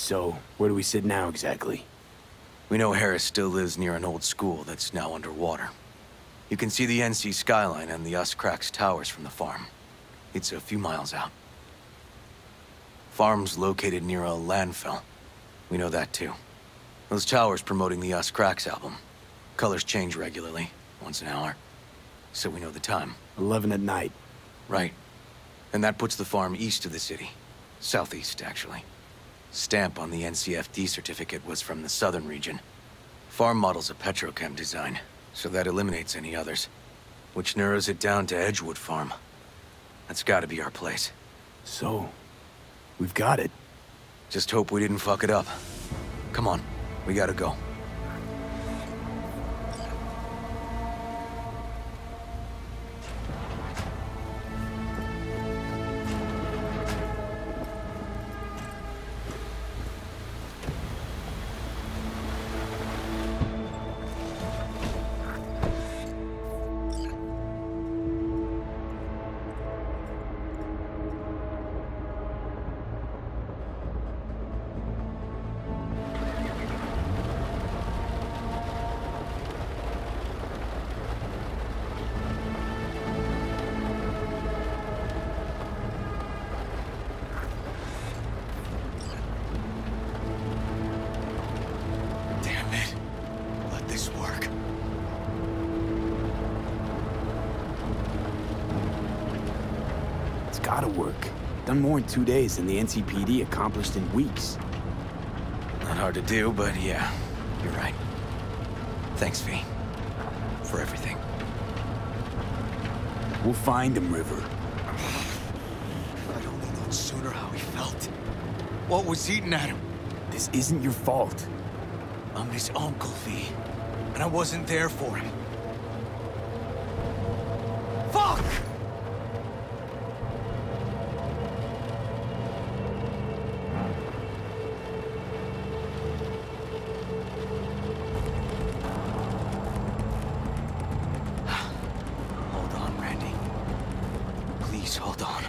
So, where do we sit now exactly? We know Harris still lives near an old school that's now underwater. You can see the NC skyline and the Uscrax towers from the farm. It's a few miles out. Farm's located near a landfill. We know that too. Those towers promoting the Uscrax album. Colors change regularly, once an hour. So we know the time. 11 at night. Right. And that puts the farm east of the city. Southeast, actually. Stamp on the NCFD certificate was from the southern region. Farm model's a petrochem design, so that eliminates any others. Which narrows it down to Edgewood Farm. That's gotta be our place. So, we've got it. Just hope we didn't fuck it up. Come on, we gotta go. Gotta work. Done more in 2 days than the NCPD accomplished in weeks. Not hard to do, but yeah, you're right. Thanks, V. For everything. We'll find him, River. I'd only known sooner how he felt. What was eating at him? This isn't your fault. I'm his uncle, V. And I wasn't there for him. Fuck! Hold on.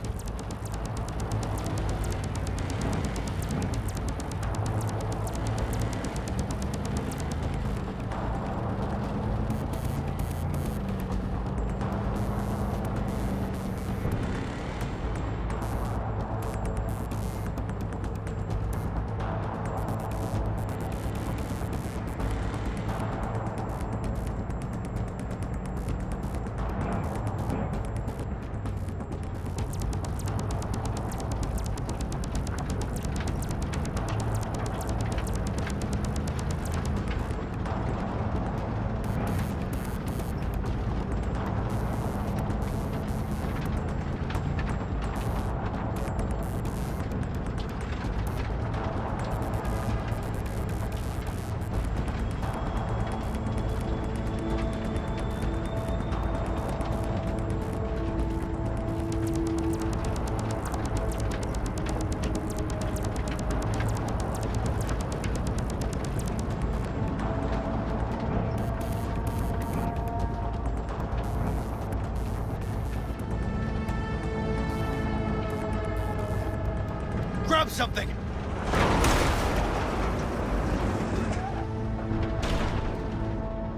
Grab something!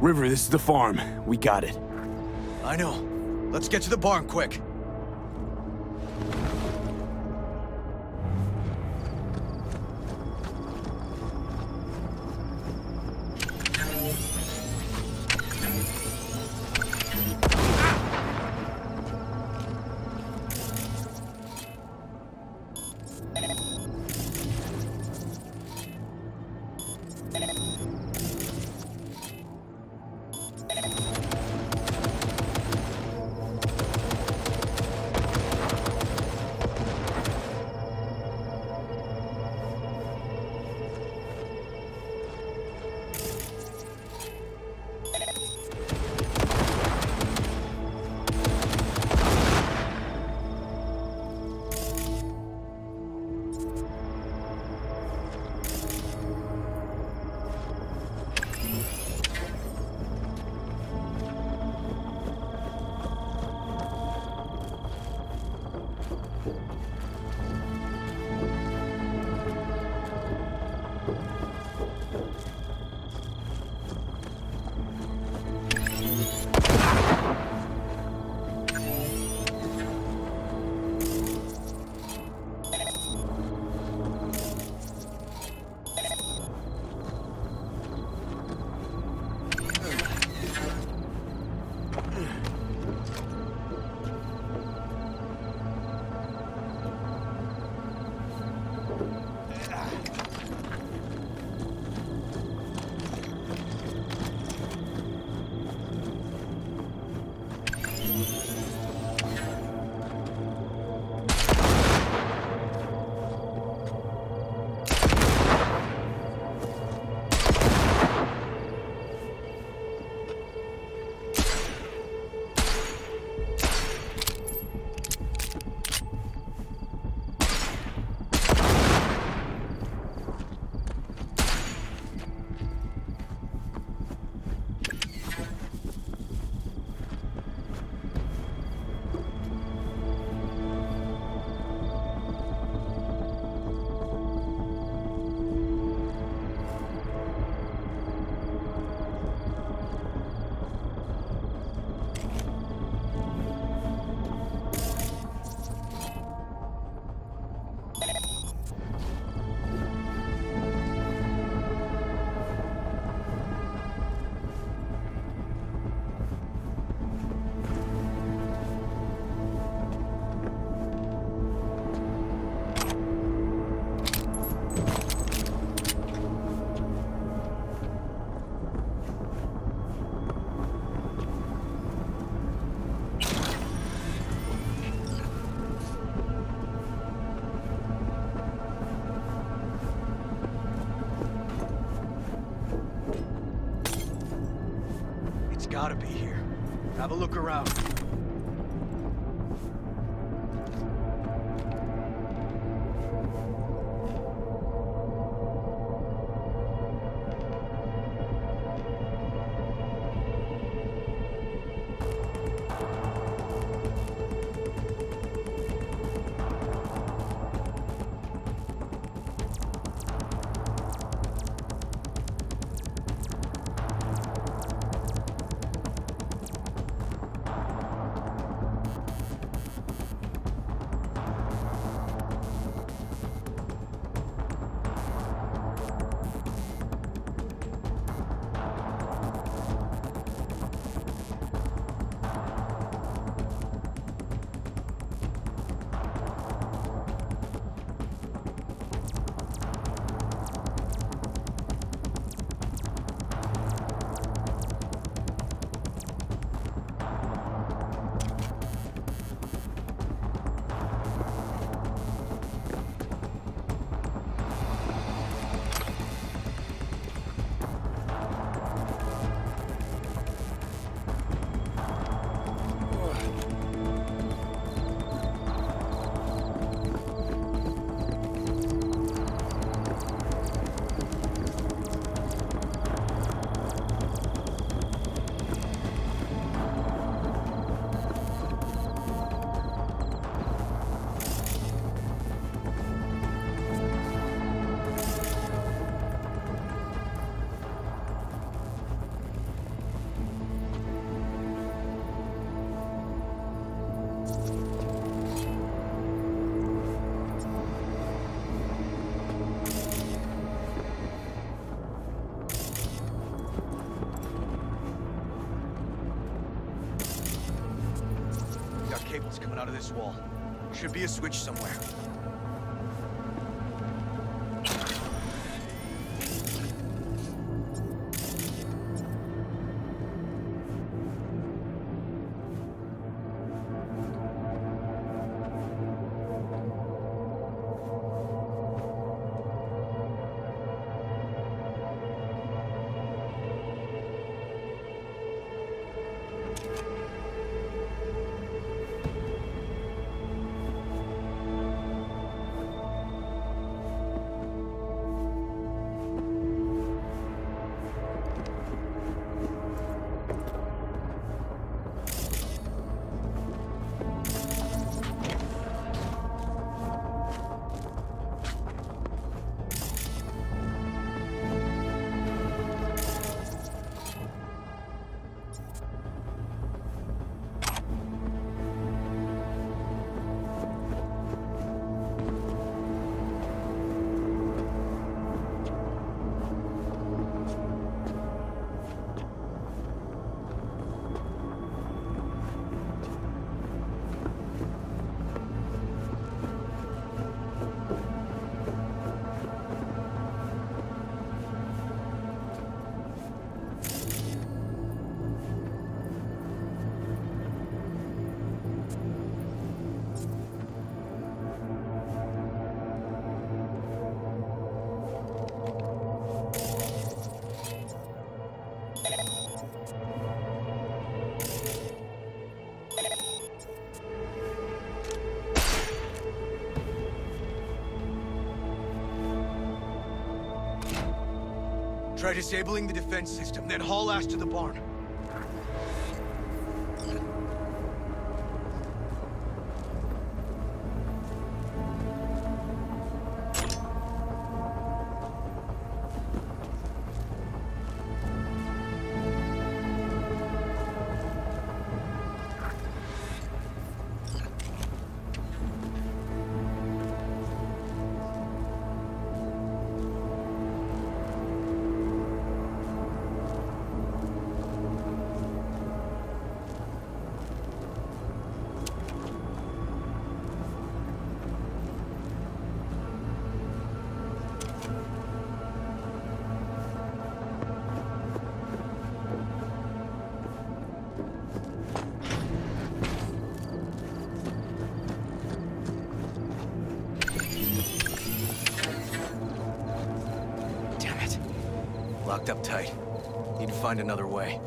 River, this is the farm. We got it. I know. Let's get to the barn quick. gotta be here. Have a look around. Cables coming out of this wall. Should be a switch somewhere. Try disabling the defense system, then haul ass to the barn. Locked up tight. Need to find another way.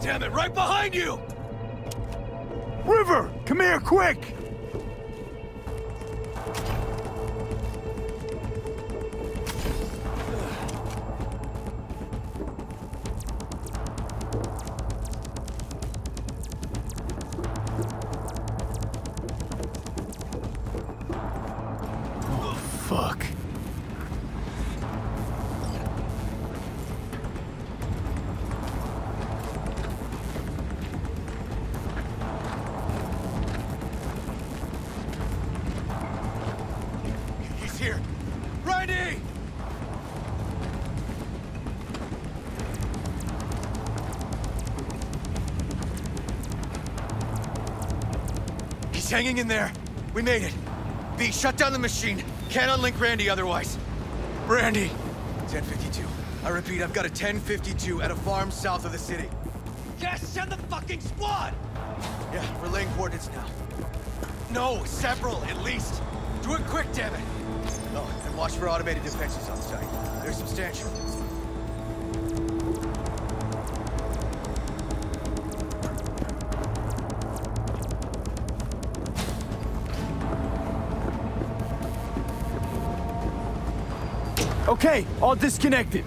Damn it, right behind you! River, come here, quick! Oh, fuck. Here! Riley! He's hanging in there. We made it. V, shut down the machine. Can't unlink Randy otherwise. Randy! 1052. I repeat, I've got a 1052 at a farm south of the city. Yes, send the fucking squad! Yeah, relaying coordinates now. No, several, at least. Do it quick, damn it! Oh, and watch for automated defenses on site. They're substantial. Okay, all disconnected.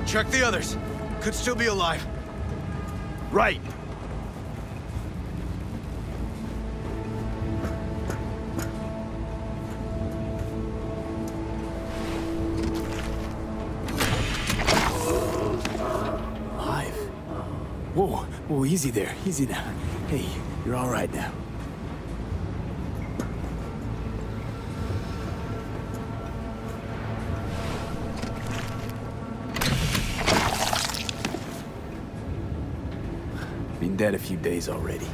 Check the others. Could still be alive. Right. Whoa, easy there, easy now. Hey, you're all right now. Been dead a few days already.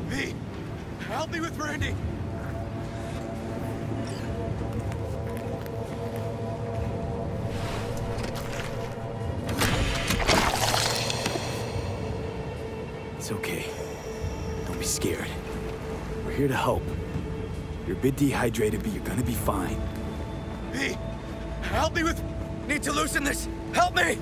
V, help me with Randy. It's okay. Don't be scared. We're here to help. You're a bit dehydrated, but you're gonna be fine. V, help me with... Need to loosen this. Help me!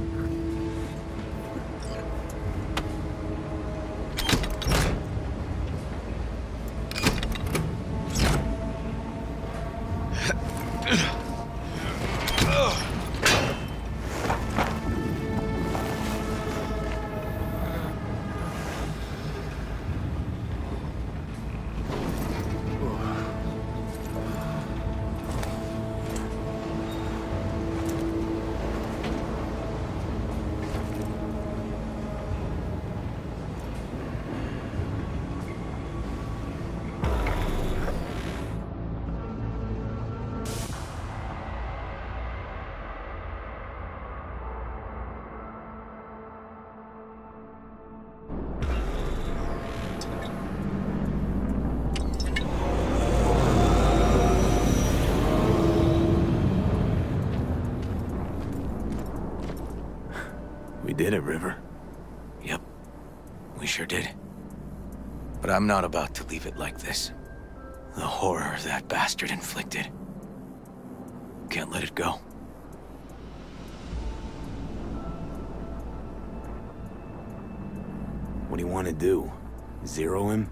We did it, River. Yep, we sure did. But I'm not about to leave it like this. The horror that bastard inflicted. Can't let it go. What do you want to do? Zero him?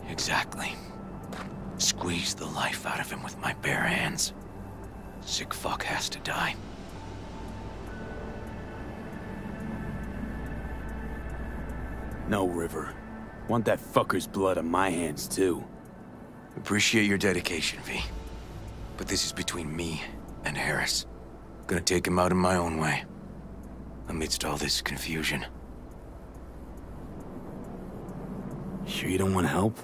Exactly. Squeeze the life out of him with my bare hands. Sick fuck has to die. No, River. Want that fucker's blood on my hands, too. Appreciate your dedication, V. But this is between me and Harris. Gonna take him out in my own way. Amidst all this confusion. Sure you don't want help?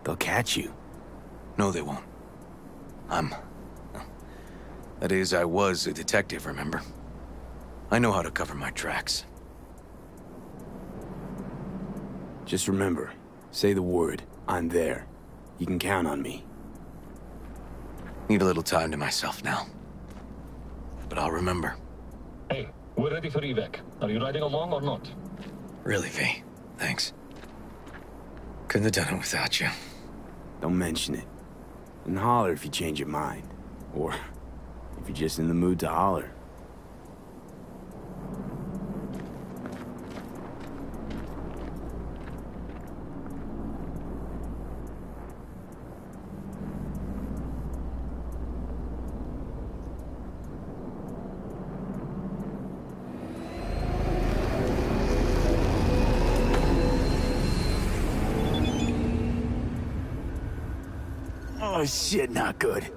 They'll catch you. No, they won't. That is, I was a detective, remember? I know how to cover my tracks. Just remember, say the word, I'm there. You can count on me. Need a little time to myself now. But I'll remember. Hey, we're ready for evac. Are you riding along or not? Really, V. Thanks. Couldn't have done it without you. Don't mention it. And holler if you change your mind. Or if you're just in the mood to holler. Oh shit, not good.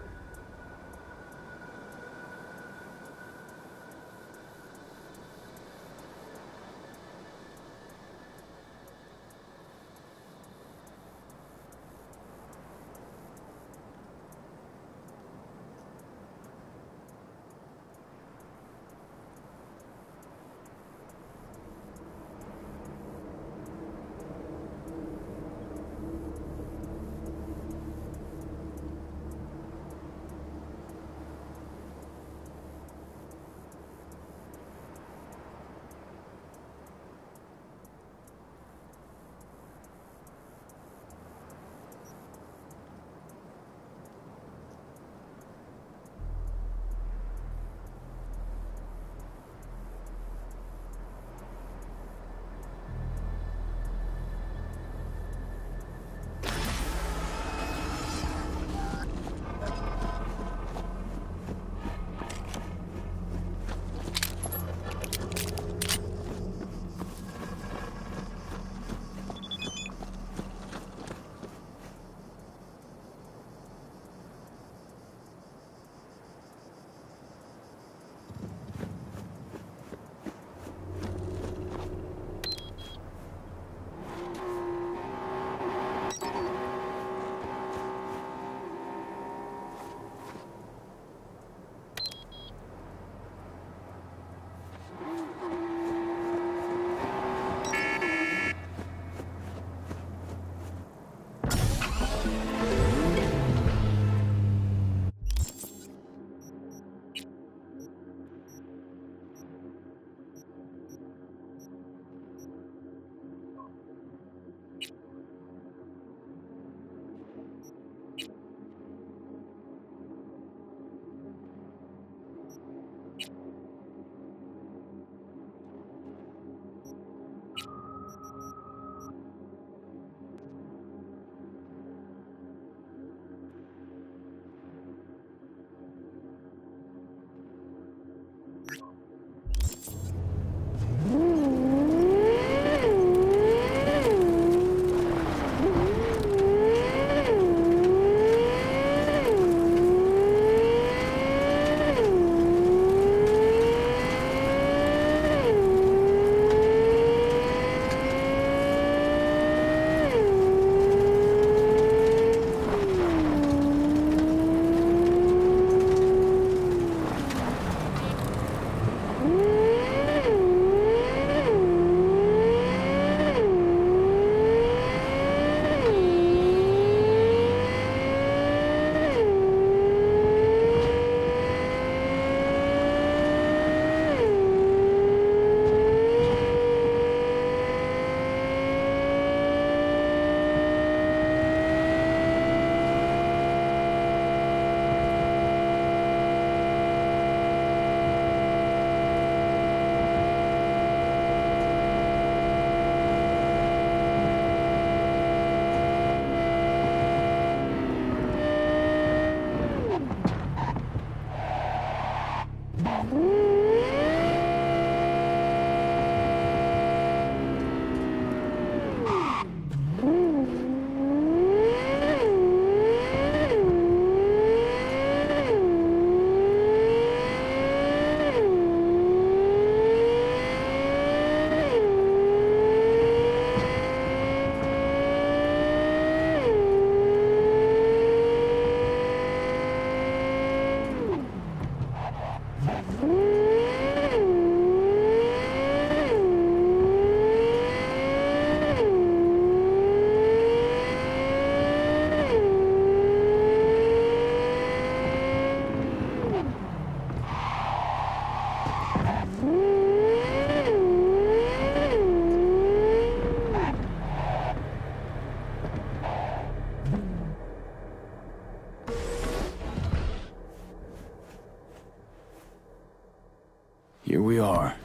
Here we are.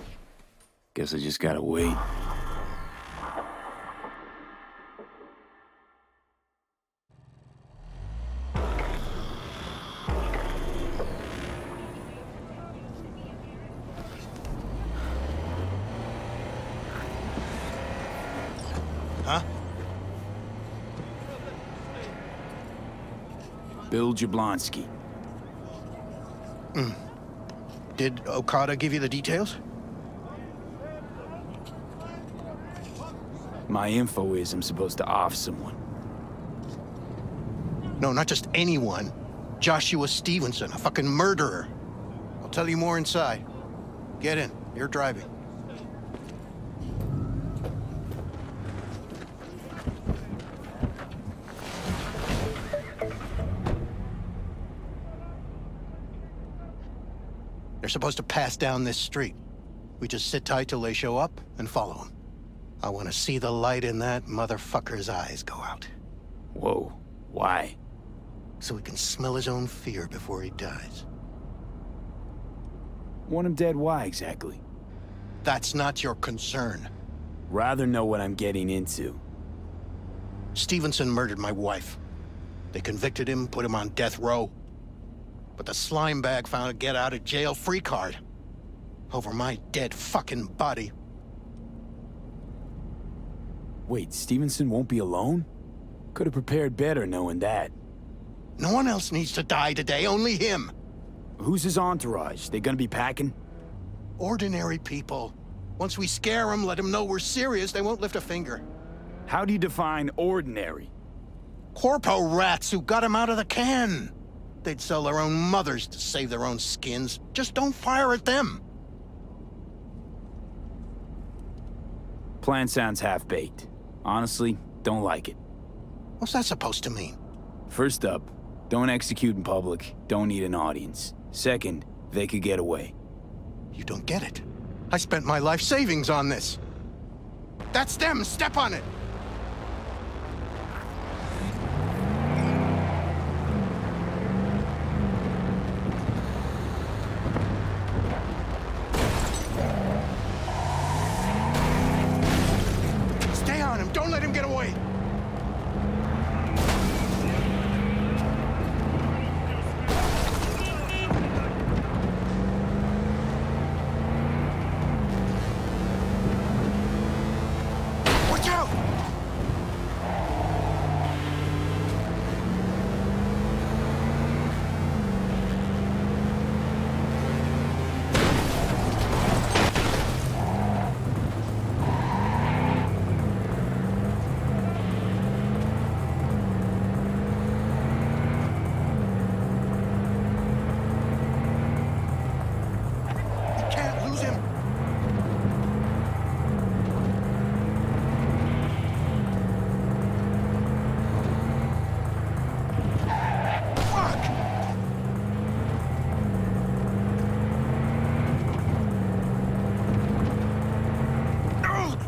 Guess I just gotta wait. Bill Jablonski. Did Okada give you the details? My info is I'm supposed to off someone. No, not just anyone. Joshua Stevenson, a fucking murderer. I'll tell you more inside. Get in. You're driving. They're supposed to pass down this street. We just sit tight till they show up and follow them. I want to see the light in that motherfucker's eyes go out. Whoa, why? So he can smell his own fear before he dies. Want him dead, why exactly? That's not your concern. Rather know what I'm getting into. Stevenson murdered my wife. They convicted him, put him on death row. But the slime bag found a get-out-of-jail-free card. Over my dead fucking body. Wait, Stevenson won't be alone? Could have prepared better knowing that. No one else needs to die today, only him. Who's his entourage? They gonna be packing? Ordinary people. Once we scare them, let them know we're serious, they won't lift a finger. How do you define ordinary? Corpo rats who got him out of the can. They'd sell their own mothers to save their own skins. Just don't fire at them. Plan sounds half-baked. Honestly, don't like it. What's that supposed to mean? First up, don't execute in public, don't need an audience. Second, they could get away. You don't get it. I spent my life savings on this. That's them, step on it! Stay on him, don't let him get away! Watch out! You can't lose him! Fuck! Ugh!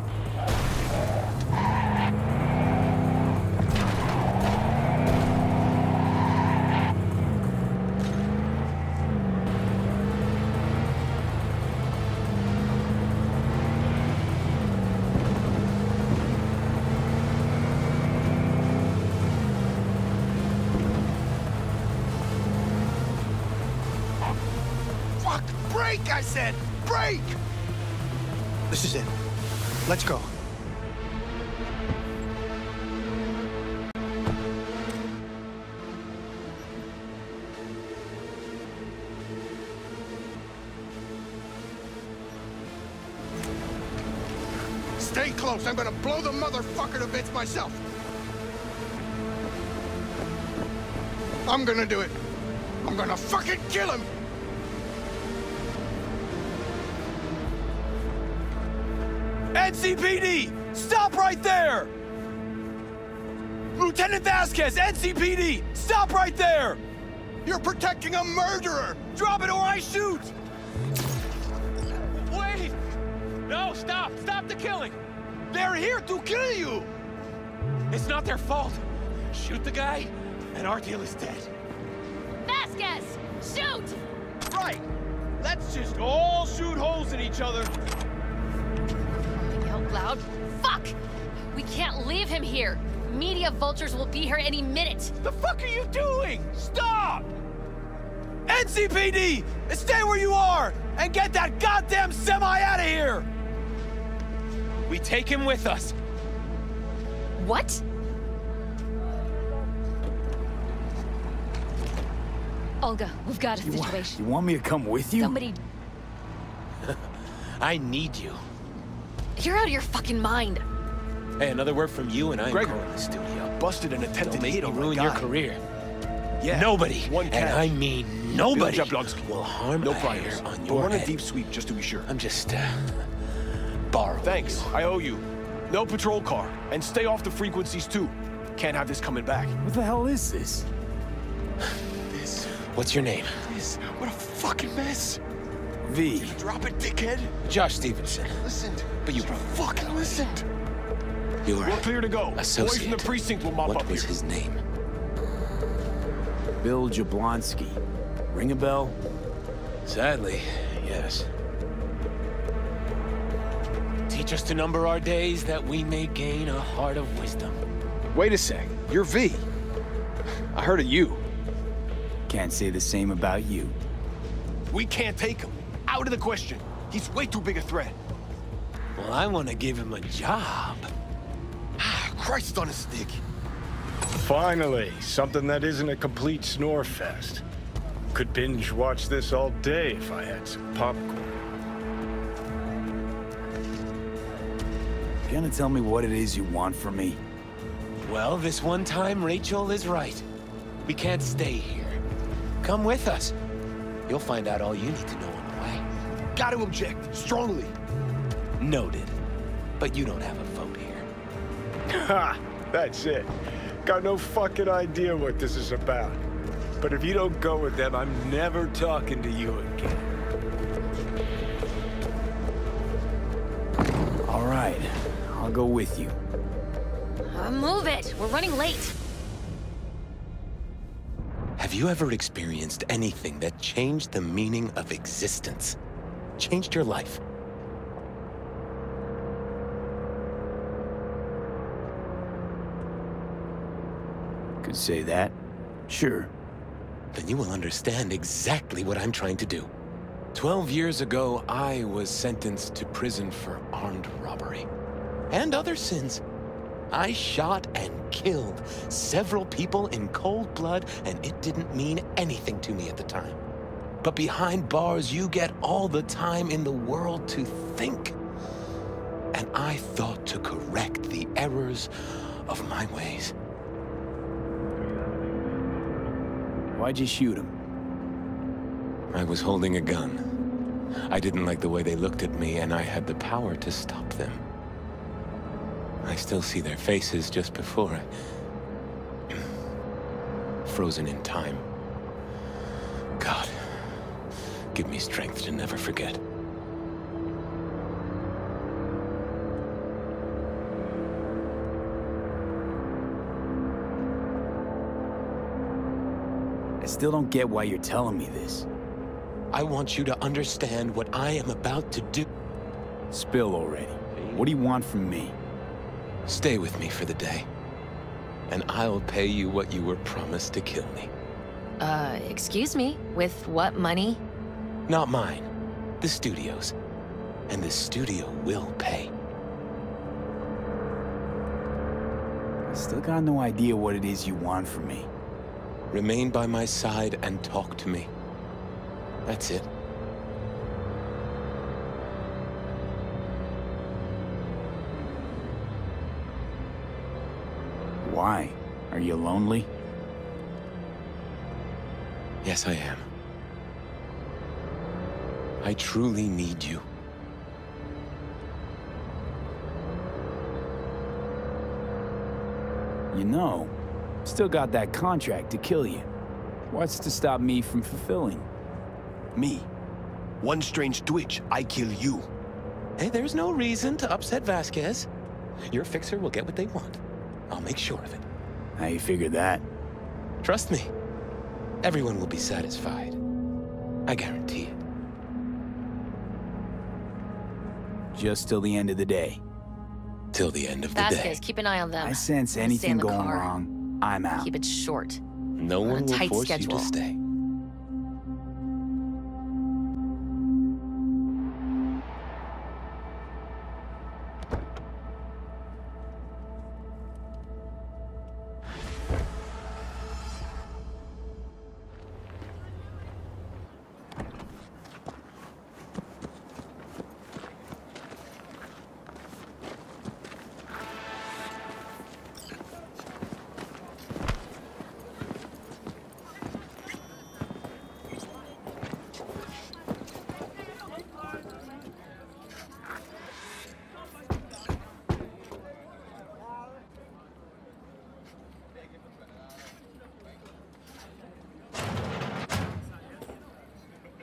Fuck! Break, I said! Break! This is it. Let's go. Stay close. I'm gonna blow the motherfucker to bits myself. I'm gonna do it. I'm gonna fucking kill him! NCPD! Stop right there! Lieutenant Vasquez, NCPD! Stop right there! You're protecting a murderer! Drop it or I shoot! Wait! No, stop! Stop the killing! They're here to kill you! It's not their fault. Shoot the guy, and our deal is dead. Vasquez! Shoot! Right! Let's just all shoot holes in each other. Out loud. Fuck! We can't leave him here. Media vultures will be here any minute. The fuck are you doing? Stop! NCPD! Stay where you are! And get that goddamn semi out of here! We take him with us. What? Olga, we've got a situation. You want me to come with you? Somebody... I need you. You're out of your fucking mind. Hey, another word from you and I'm Gregor. calling the studio. Busted an attempted Don't make hit me on my ruin guy. your career. Yeah. Nobody, One and catch. I mean nobody, Bill Jablonski. will harm No a hair priors. on But your run a head. deep sweep just to be sure. I'm just, borrowing Thanks. you. I owe you. No patrol car. And stay off the frequencies, too. Can't have this coming back. What the hell is this? What's your name? What a fucking mess. V. Drop it, dickhead. Josh Stevenson. Listened. But you Fucking listened. You're We're clear to go. associate. Boys from the precinct will mop What up was here. his name? Bill Jablonski. Ring a bell? Sadly, yes. Teach us to number our days that we may gain a heart of wisdom. Wait a sec. You're V. I heard of you. Can't say the same about you. We can't take him. Out of the question. He's way too big a threat. Well, I want to give him a job. Christ on a stick. Finally, something that isn't a complete snore fest. Could binge watch this all day if I had some popcorn. You gonna tell me what it is you want from me? Well, this one time, Rachel is right. We can't stay here. Come with us. You'll find out all you need to know on the way. Got to object. Strongly. Noted. But you don't have a vote here. Ha! That's it. Got no fucking idea what this is about. But if you don't go with them, I'm never talking to you again. All right, I'll go with you. Move it. We're running late. Have you ever experienced anything that changed the meaning of existence? Changed your life? Could say that. Sure. Then you will understand exactly what I'm trying to do. 12 years ago, I was sentenced to prison for armed robbery. And other sins. I shot and killed several people in cold blood, and it didn't mean anything to me at the time. But behind bars, you get all the time in the world to think. And I thought to correct the errors of my ways. Why'd you shoot him? I was holding a gun. I didn't like the way they looked at me, and I had the power to stop them. I still see their faces just before frozen in time. God, give me strength to never forget. I still don't get why you're telling me this. I want you to understand what I am about to do. Spill already. What do you want from me? Stay with me for the day, and I'll pay you what you were promised to kill me. Excuse me? With what money? Not mine, the studio's. And the studio will pay. I still got no idea what it is you want from me. Remain by my side and talk to me. That's it. Why? Are you lonely? Yes, I am. I truly need you. You know, still got that contract to kill you. What's to stop me from fulfilling? Me. One strange twitch, I kill you. Hey, there's no reason to upset Vasquez. Your fixer will get what they want. I'll make sure of it. How you figure that? Trust me. Everyone will be satisfied. I guarantee it. Just till the end of the day. Till the end of the Vasquez, day. keep an eye on them. I sense Stay in anything the going car. wrong, I'm out. Keep it short. No on a one will tight force schedule. you to stay.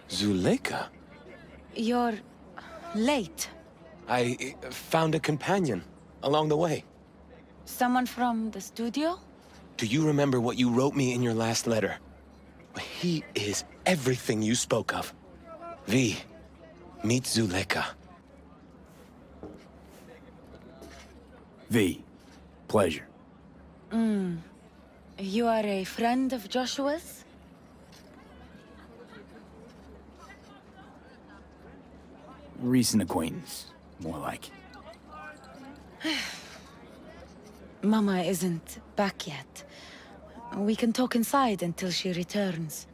Zuleika? You're late. I found a companion along the way. Someone from the studio? Do you remember what you wrote me in your last letter? He is everything you spoke of. V, meet Zuleika. V, pleasure. You are a friend of Joshua's? Recent acquaintance, more like. Mama isn't back yet. We can talk inside until she returns.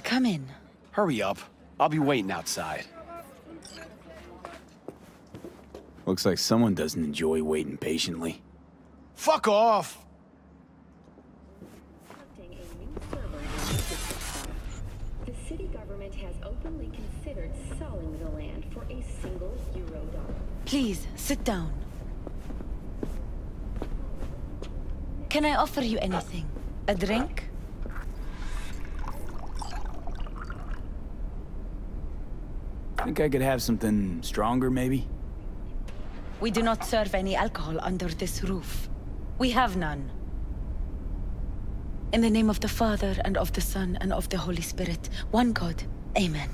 Come in. Hurry up. I'll be waiting outside. Looks like someone doesn't enjoy waiting patiently. Fuck off! The city government has openly considered selling the land for a single $1. Please, sit down. Can I offer you anything? A drink? Think I could have something stronger, maybe? We do not serve any alcohol under this roof. We have none. In the name of the Father, and of the Son, and of the Holy Spirit, one God. Amen.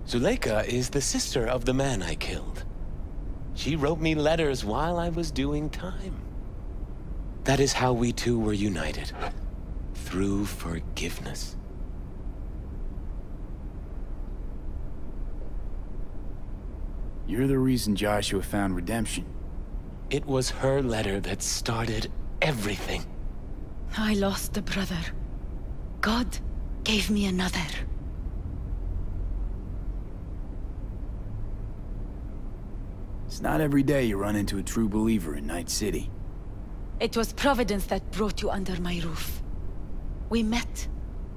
Zuleika is the sister of the man I killed. She wrote me letters while I was doing time. That is how we two were united. Through forgiveness. You're the reason Joshua found redemption. It was her letter that started everything. I lost a brother. God gave me another. It's not every day you run into a true believer in Night City. It was Providence that brought you under my roof. We met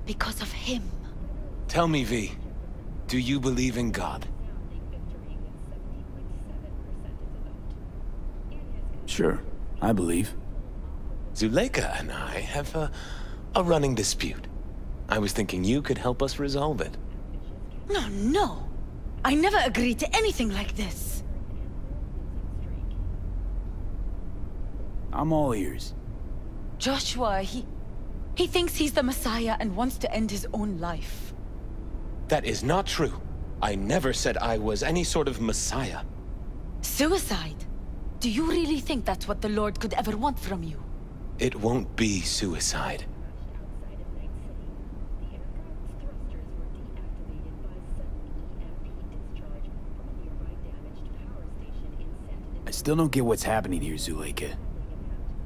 because of him. Tell me, V, do you believe in God? Sure, I believe. Zuleika and I have a running dispute. I was thinking you could help us resolve it. No. I never agreed to anything like this. I'm all ears. Joshua, he thinks he's the Messiah and wants to end his own life. That is not true. I never said I was any sort of Messiah. Suicide? Do you really think that's what the Lord could ever want from you? It won't be suicide. I still don't get what's happening here, Zuleika.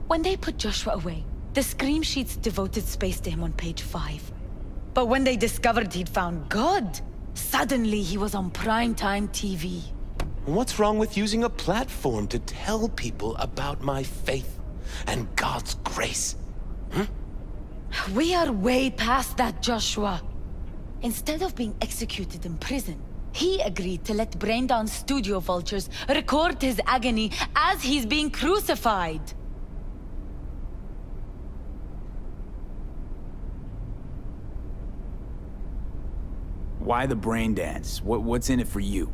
When they put Joshua away, the scream sheets devoted space to him on page 5. But when they discovered he'd found God, suddenly he was on primetime TV. What's wrong with using a platform to tell people about my faith and God's grace? We are way past that, Joshua. Instead of being executed in prison, he agreed to let brain-down studio vultures record his agony as he's being crucified. Why the brain dance? What's in it for you?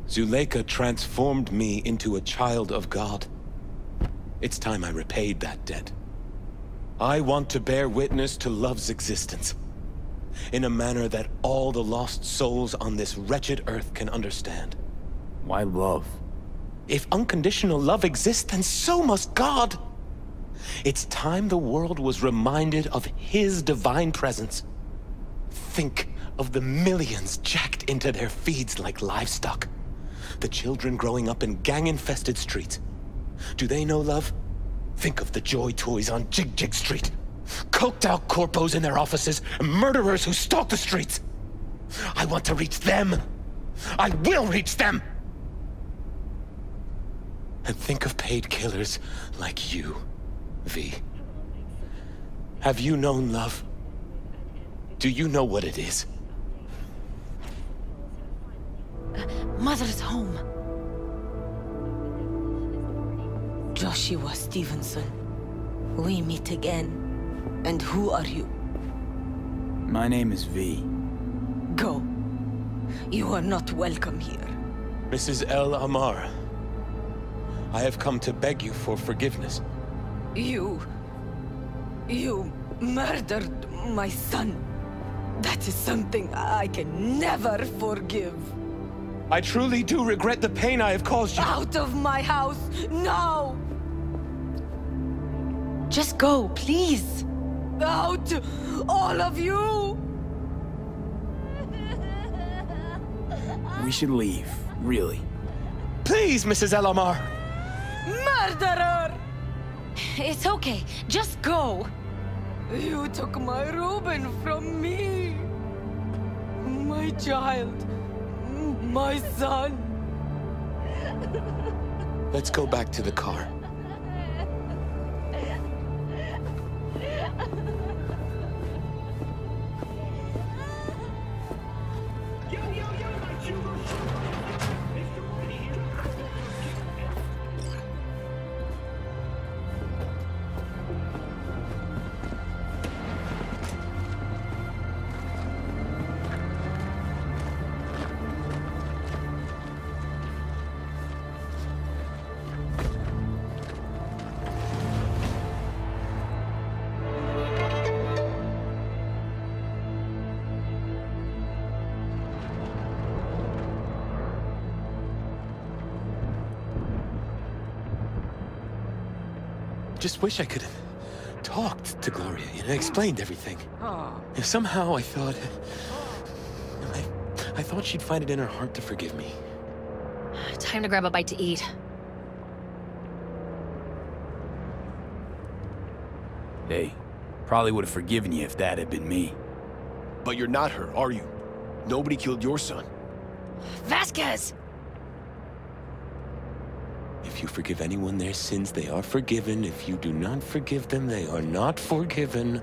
Zuleika transformed me into a child of God. It's time I repaid that debt. I want to bear witness to love's existence, in a manner that all the lost souls on this wretched earth can understand. Why love? If unconditional love exists, then so must God. It's time the world was reminded of His divine presence. Think of the millions jacked into their feeds like livestock. The children growing up in gang-infested streets. Do they know love? Think of the joy toys on Jig Jig Street. Coked-out corpos in their offices, and murderers who stalk the streets. I want to reach them. I will reach them! And think of paid killers like you, V. Have you known love? Do you know what it is? Mother's home. Joshua Stevenson, we meet again. And who are you? My name is V. Go. You are not welcome here. Mrs. El Amar, I have come to beg you for forgiveness. You murdered my son. That is something I can never forgive. I truly do regret the pain I have caused you. Out of my house, now! Just go, please. Out, all of you! We should leave, really. Please, Mrs. El Amar. Murderer! It's okay, just go. You took my Reuben from me. My child. My son. Let's go back to the car. Just wish I could have talked to Gloria and explained everything. If somehow I thought... I thought she'd find it in her heart to forgive me. Time to grab a bite to eat. Hey, probably would have forgiven you if that had been me. But you're not her, are you? Nobody killed your son. Vasquez! If you forgive anyone their sins, they are forgiven. If you do not forgive them, they are not forgiven.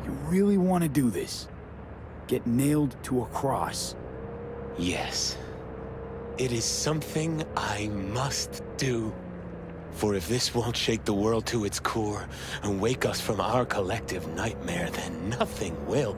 You really want to do this? Get nailed to a cross? Yes. It is something I must do. For if this won't shake the world to its core and wake us from our collective nightmare, then nothing will.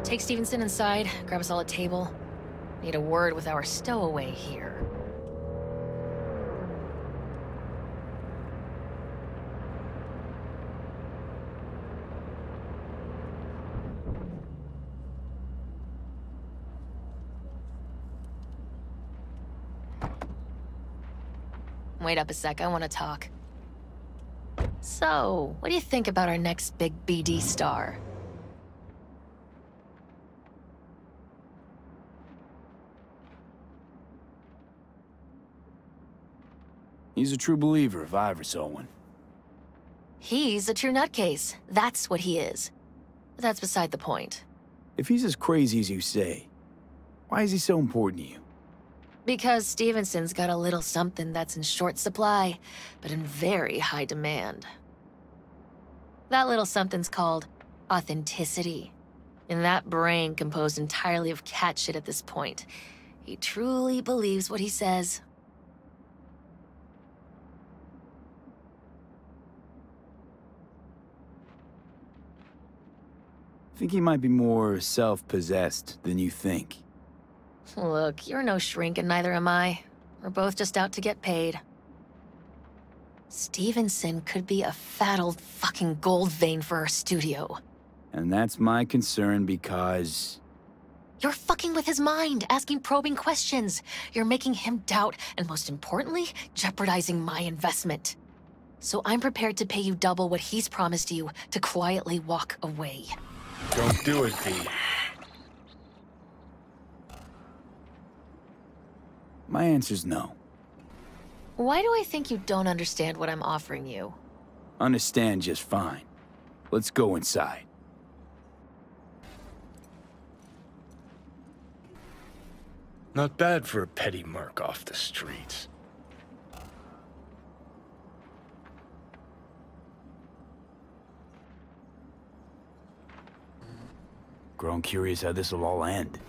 Take Stevenson inside, grab us all a table. Need a word with our stowaway here. Wait up a sec, I want to talk. So, what do you think about our next big BD star? He's a true believer if I ever saw one. He's a true nutcase. That's what he is. But that's beside the point. If he's as crazy as you say, why is he so important to you? Because Stevenson's got a little something that's in short supply, but in very high demand. That little something's called authenticity. And that brain composed entirely of cat shit at this point. He truly believes what he says. I think he might be more self-possessed than you think. Look, you're no shrink and neither am I. We're both just out to get paid. Stevenson could be a fat old fucking gold vein for our studio. And that's my concern because... You're fucking with his mind, asking probing questions. You're making him doubt, and most importantly, jeopardizing my investment. So I'm prepared to pay you double what he's promised you to quietly walk away. Don't do it, V. My answer's no. Why do I think you don't understand what I'm offering you? Understand just fine. Let's go inside. Not bad for a petty merc off the streets. Grown curious how this'll all end.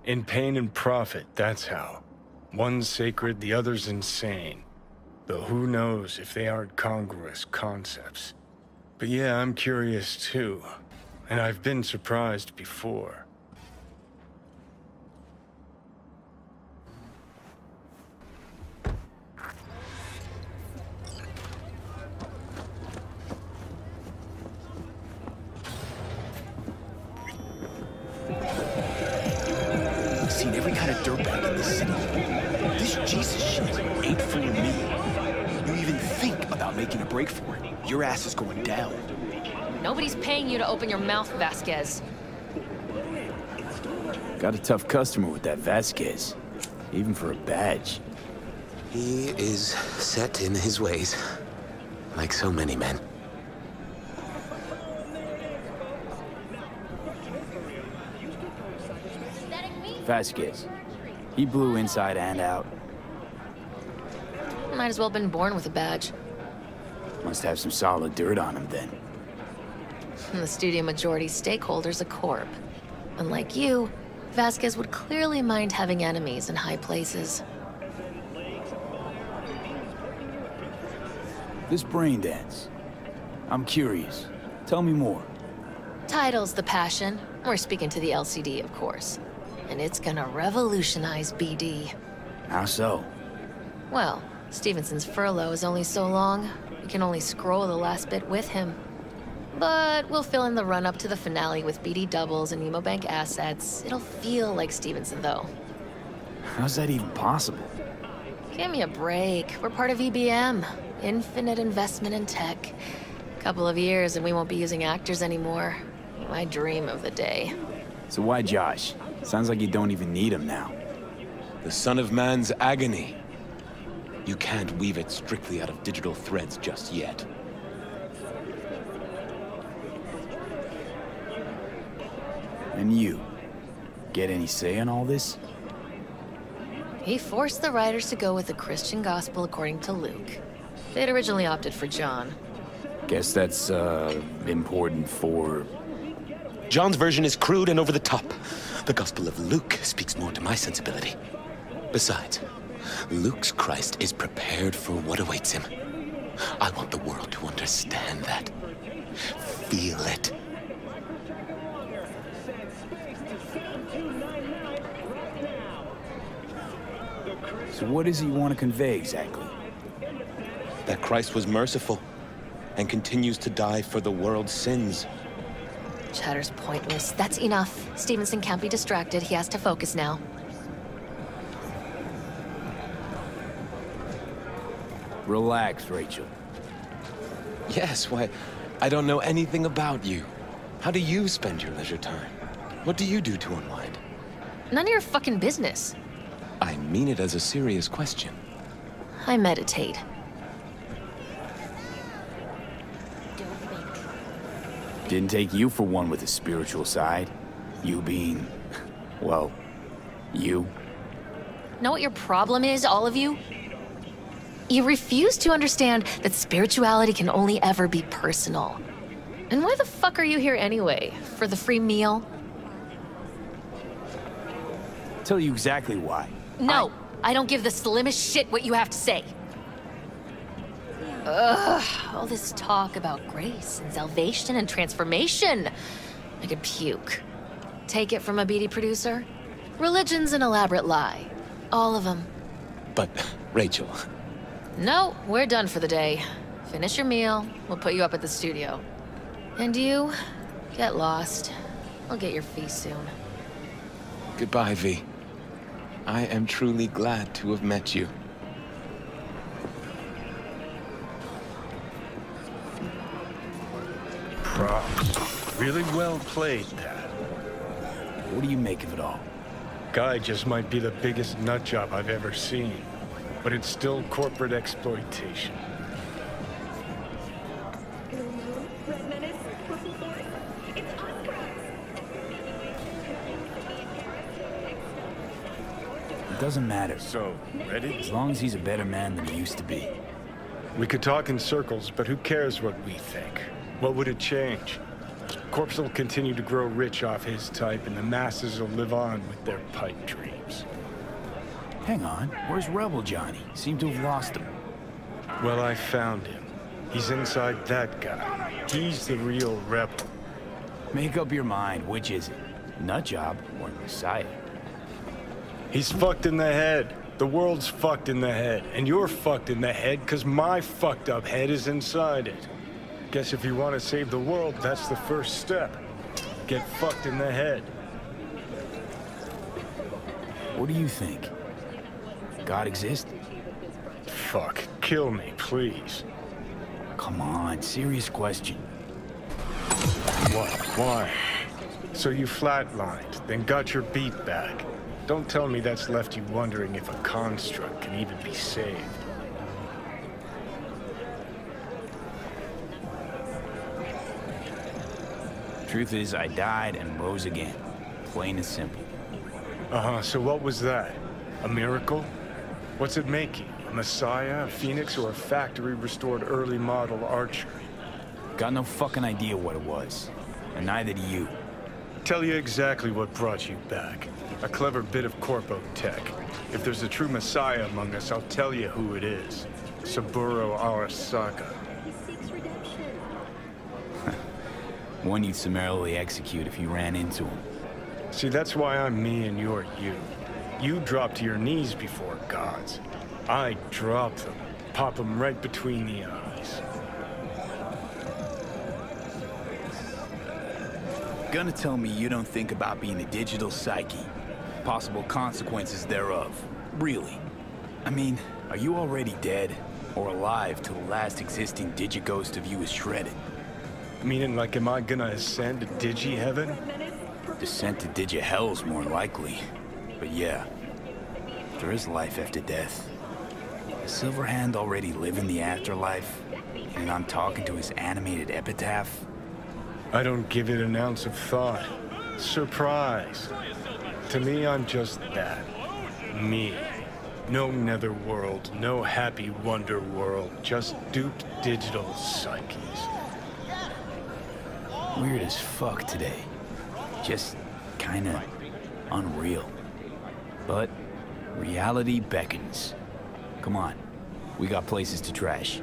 In pain and profit, that's how. One's sacred, the other's insane. Though who knows if they aren't congruous concepts. But yeah, I'm curious too. And I've been surprised before. I've seen every kind of dirtbag in this city. This Jesus shit ain't fooling me. You even think about making a break for it, your ass is going down. Nobody's paying you to open your mouth, Vasquez. Got a tough customer with that Vasquez, even for a badge. He is set in his ways, like so many men. Vasquez. He blew inside and out. Might as well have been born with a badge. Must have some solid dirt on him then. And the studio majority stakeholder's a corp. Unlike you, Vasquez would clearly mind having enemies in high places. This brain dance. I'm curious. Tell me more. Title's the passion. We're speaking to the LCD, of course. And it's gonna revolutionize BD. How so? Well, Stevenson's furlough is only so long. We can only scroll the last bit with him. But we'll fill in the run-up to the finale with BD doubles and Nemobank assets. It'll feel like Stevenson, though. How's that even possible? Give me a break. We're part of EBM. Infinite investment in tech. Couple of years and we won't be using actors anymore. My dream of the day. So why Josh? Sounds like you don't even need him now. The son of man's agony. You can't weave it strictly out of digital threads just yet. And you? Get any say in all this? He forced the writers to go with the Christian gospel according to Luke. They'd originally opted for John. Guess that's, important for... John's version is crude and over the top. The Gospel of Luke speaks more to my sensibility. Besides, Luke's Christ is prepared for what awaits him. I want the world to understand that. Feel it. So what does he want to convey exactly? That Christ was merciful and continues to die for the world's sins. Chatter's pointless. That's enough. Stevenson can't be distracted. He has to focus now. Relax, Rachel. Yes, why, I don't know anything about you. How do you spend your leisure time? What do you do to unwind? None of your fucking business. I mean it as a serious question. I meditate. Didn't take you for one with a spiritual side. You being, well, you. Know what your problem is, all of you? You refuse to understand that spirituality can only ever be personal. And why the fuck are you here anyway? For the free meal? Tell you exactly why. No, I don't give the slimmest shit what you have to say. Ugh, all this talk about grace and salvation and transformation. I could puke. Take it from a BD producer? Religion's an elaborate lie. All of them. But, Rachel... No, we're done for the day. Finish your meal, we'll put you up at the studio. And you, get lost. I'll get your fee soon. Goodbye, V. I am truly glad to have met you. Props. Really well played, Dad. What do you make of it all? Guy just might be the biggest nutjob I've ever seen. But it's still corporate exploitation. It doesn't matter. So, ready? As long as he's a better man than he used to be. We could talk in circles, but who cares what we think? What would it change? Corpse will continue to grow rich off his type, and the masses will live on with their pipe dreams. Hang on, where's Rebel Johnny? Seem to have lost him. Well, I found him. He's inside that guy. He's the real rebel. Make up your mind, which is it? Nutjob or Messiah? He's fucked in the head. The world's fucked in the head. And you're fucked in the head because my fucked up head is inside it. Guess if you want to save the world, that's the first step. Get fucked in the head. What do you think? God exists? Fuck. Kill me, please. Come on, serious question. What? Why? So you flatlined, then got your beat back. Don't tell me that's left you wondering if a construct can even be saved. Truth is, I died and rose again. Plain and simple. Uh-huh, so what was that? A miracle? What's it making? A messiah, a phoenix, or a factory-restored early model archer? Got no fucking idea what it was. And neither do you. Tell you exactly what brought you back. A clever bit of corpo tech. If there's a true messiah among us, I'll tell you who it is. Saburo Arasaka. One you'd summarily execute if you ran into him. See, that's why I'm me and you're you. You drop to your knees before gods. I drop them, pop them right between the eyes. Gonna tell me you don't think about being a digital psyche? Possible consequences thereof. Really? I mean, are you already dead? Or alive till the last existing digighost of you is shredded? Meaning, like, am I gonna ascend to digi-heaven? Descent to digi-hell's more likely. But yeah, there is life after death. Does Silverhand already live in the afterlife? And I'm talking to his animated epitaph? I don't give it an ounce of thought. Surprise. To me, I'm just that. Me. No netherworld, no happy wonder world, just duped digital psyches. Weird as fuck today. Just kinda unreal. But reality beckons. Come on, we got places to trash.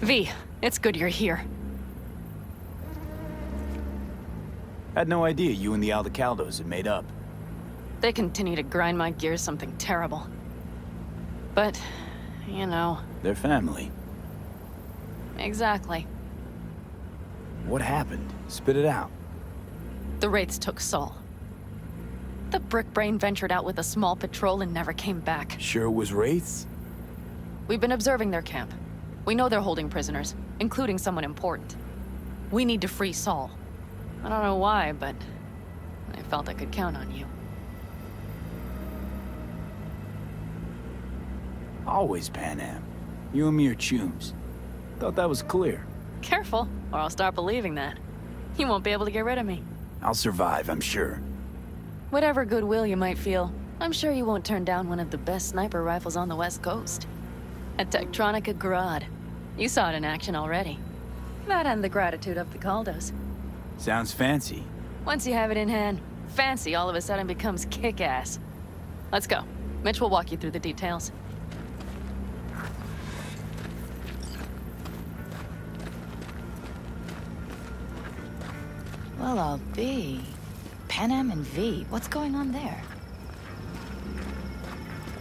V, it's good you're here. Had no idea you and the Aldecaldos had made up. They continue to grind my gears something terrible. But, you know... They're family. Exactly. What happened? Spit it out. The Wraiths took Saul. The Brickbrain ventured out with a small patrol and never came back. Sure it was Wraiths? We've been observing their camp. We know they're holding prisoners, including someone important. We need to free Saul. I don't know why, but I felt I could count on you. Always Pan Am. You and me are chums. Thought that was clear. Careful, or I'll start believing that. You won't be able to get rid of me. I'll survive, I'm sure. Whatever goodwill you might feel, I'm sure you won't turn down one of the best sniper rifles on the West Coast. A Tektronica Grad. You saw it in action already. That and the gratitude of the Caldos. Sounds fancy. Once you have it in hand, fancy all of a sudden becomes kick-ass. Let's go. Mitch will walk you through the details. Well, I'll be. Pan Am and V, what's going on there?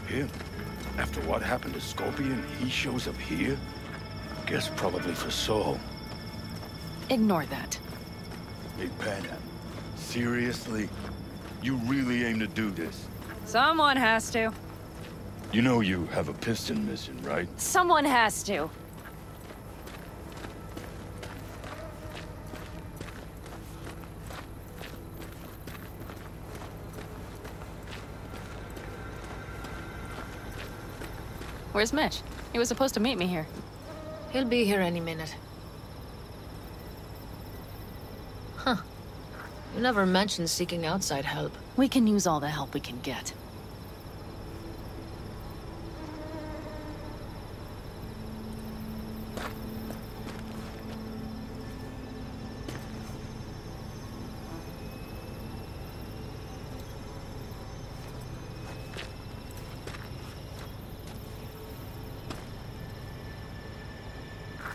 Him? After what happened to Scorpion, he shows up here? Guess probably for Saul. Ignore that. Hey, Pan Am, seriously? You really aim to do this? Someone has to. You know you have a piston mission, right? Someone has to. Where's Mitch? He was supposed to meet me here. He'll be here any minute. Huh. You never mentioned seeking outside help. We can use all the help we can get.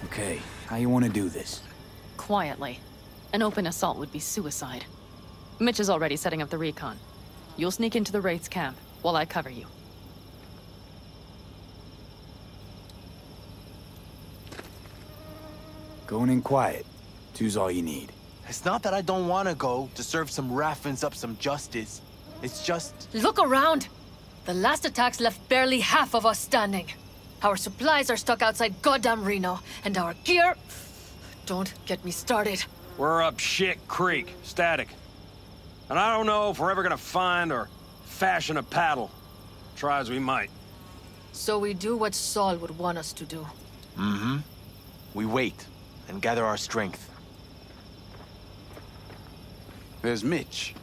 Okay, how you want to do this? Quietly. An open assault would be suicide. Mitch is already setting up the recon. You'll sneak into the Wraith's camp while I cover you. Going in quiet. Two's all you need. It's not that I don't want to go to serve some Raffins up some justice. It's just... Look around! The last attacks left barely half of us standing. Our supplies are stuck outside goddamn Reno, and our gear... Don't get me started. We're up shit creek, static. And I don't know if we're ever gonna find or fashion a paddle. Try as we might. So we do what Saul would want us to do. Mm-hmm. We wait and gather our strength. There's Mitch.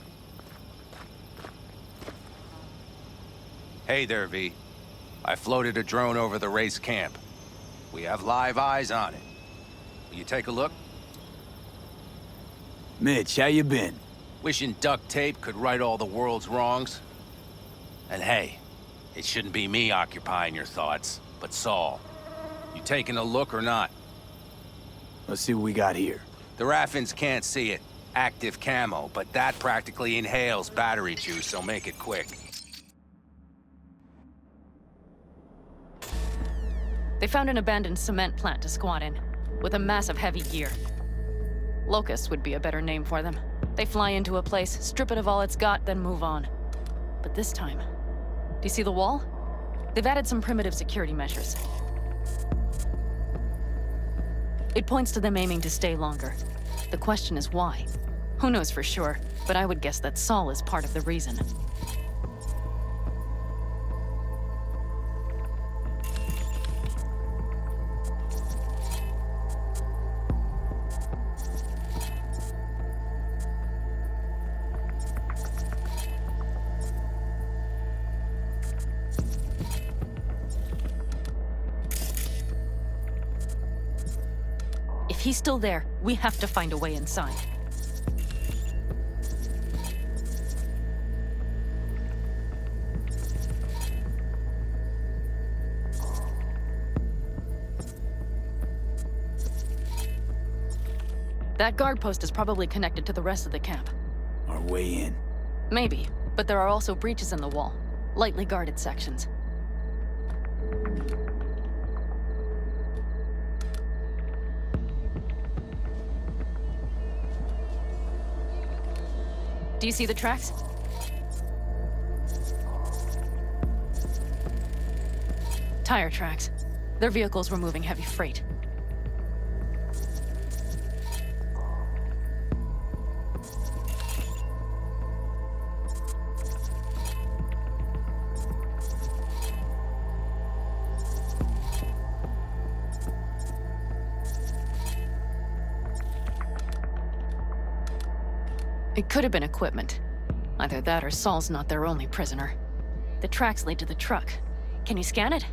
Hey there, V. I floated a drone over the race camp. We have live eyes on it. Will you take a look? Mitch, how you been? Wishing duct tape could right all the world's wrongs. And hey, it shouldn't be me occupying your thoughts, but Saul. You taking a look or not? Let's see what we got here. The Raffins can't see it. Active camo, but that practically inhales battery juice, so make it quick. They found an abandoned cement plant to squat in, with a massive heavy gear. Locusts would be a better name for them. They fly into a place, strip it of all it's got, then move on. But this time, do you see the wall? They've added some primitive security measures. It points to them aiming to stay longer. The question is why? Who knows for sure, but I would guess that Saul is part of the reason. If he's still there, we have to find a way inside. That guard post is probably connected to the rest of the camp. Our way in. Maybe, but there are also breaches in the wall. Lightly guarded sections. Do you see the tracks? Tire tracks. Their vehicles were moving heavy freight. It could have been equipment. Either that or Saul's not their only prisoner. The tracks lead to the truck. Can you scan it?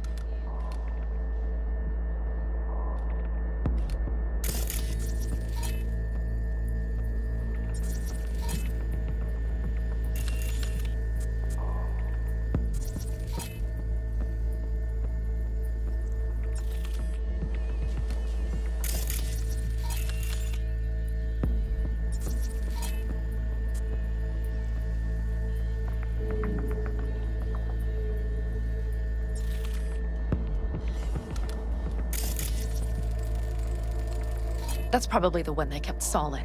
That's probably the one they kept Saul in.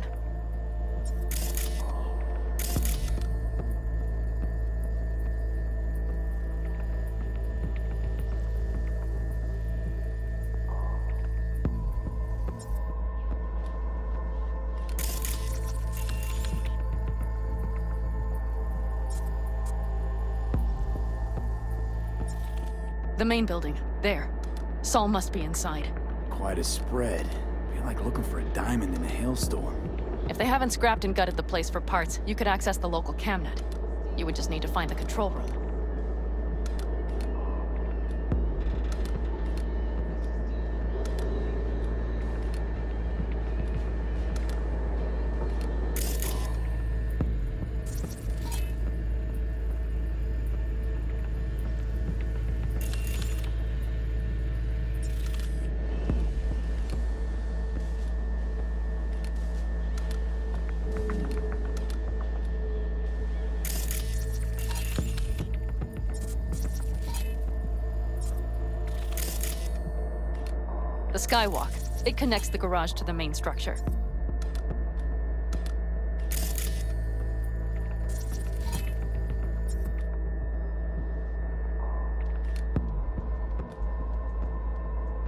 The main building, there. Saul must be inside. Quite a spread. Feel like looking for a diamond in a hailstorm. If they haven't scrapped and gutted the place for parts, you could access the local camnet. You would just need to find the control room. The skywalk. It connects the garage to the main structure.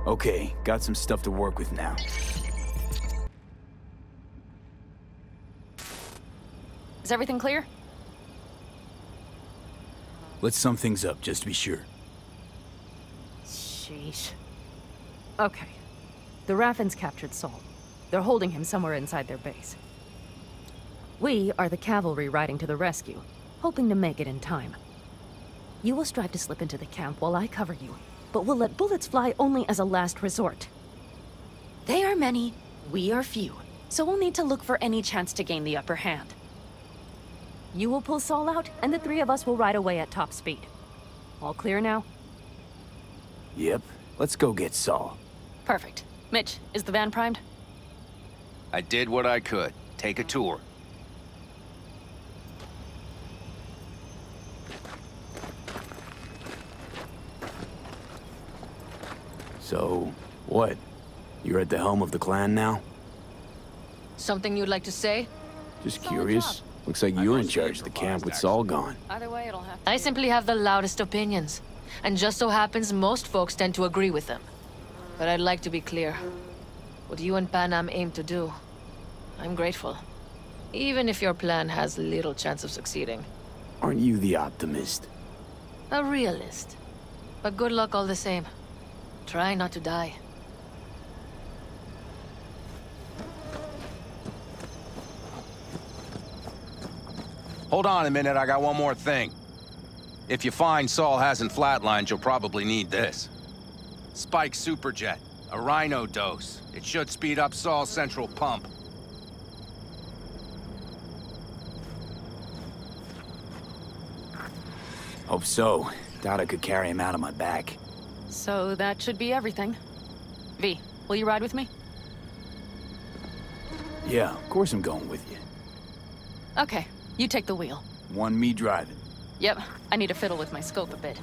Okay, got some stuff to work with now. Is everything clear? Let's sum things up, just to be sure. Sheesh. Okay. The Raffins captured Saul. They're holding him somewhere inside their base. We are the cavalry riding to the rescue, hoping to make it in time. You will strive to slip into the camp while I cover you, but we'll let bullets fly only as a last resort. They are many, we are few, so we'll need to look for any chance to gain the upper hand. You will pull Saul out, and the three of us will ride away at top speed. All clear now? Yep, let's go get Saul. Perfect. Mitch, is the van primed? I did what I could. Take a tour. So, what? You're at the helm of the clan now? Something you'd like to say? Just curious. Looks like you're in charge of the camp with Saul gone. Either way, it'll have to I simply have the loudest opinions. And just so happens most folks tend to agree with them. But I'd like to be clear. What you and Panam aim to do, I'm grateful. Even if your plan has little chance of succeeding. Aren't you the optimist? A realist. But good luck all the same. Try not to die. Hold on a minute, I got one more thing. If you find Saul hasn't flatlined, you'll probably need this. Spike Superjet, a rhino dose. It should speed up Saul's central pump. Hope so. Doubt I could carry him out on my back. So that should be everything. V, will you ride with me? Yeah, of course I'm going with you. Okay, you take the wheel. Want me driving? Yep, I need to fiddle with my scope a bit.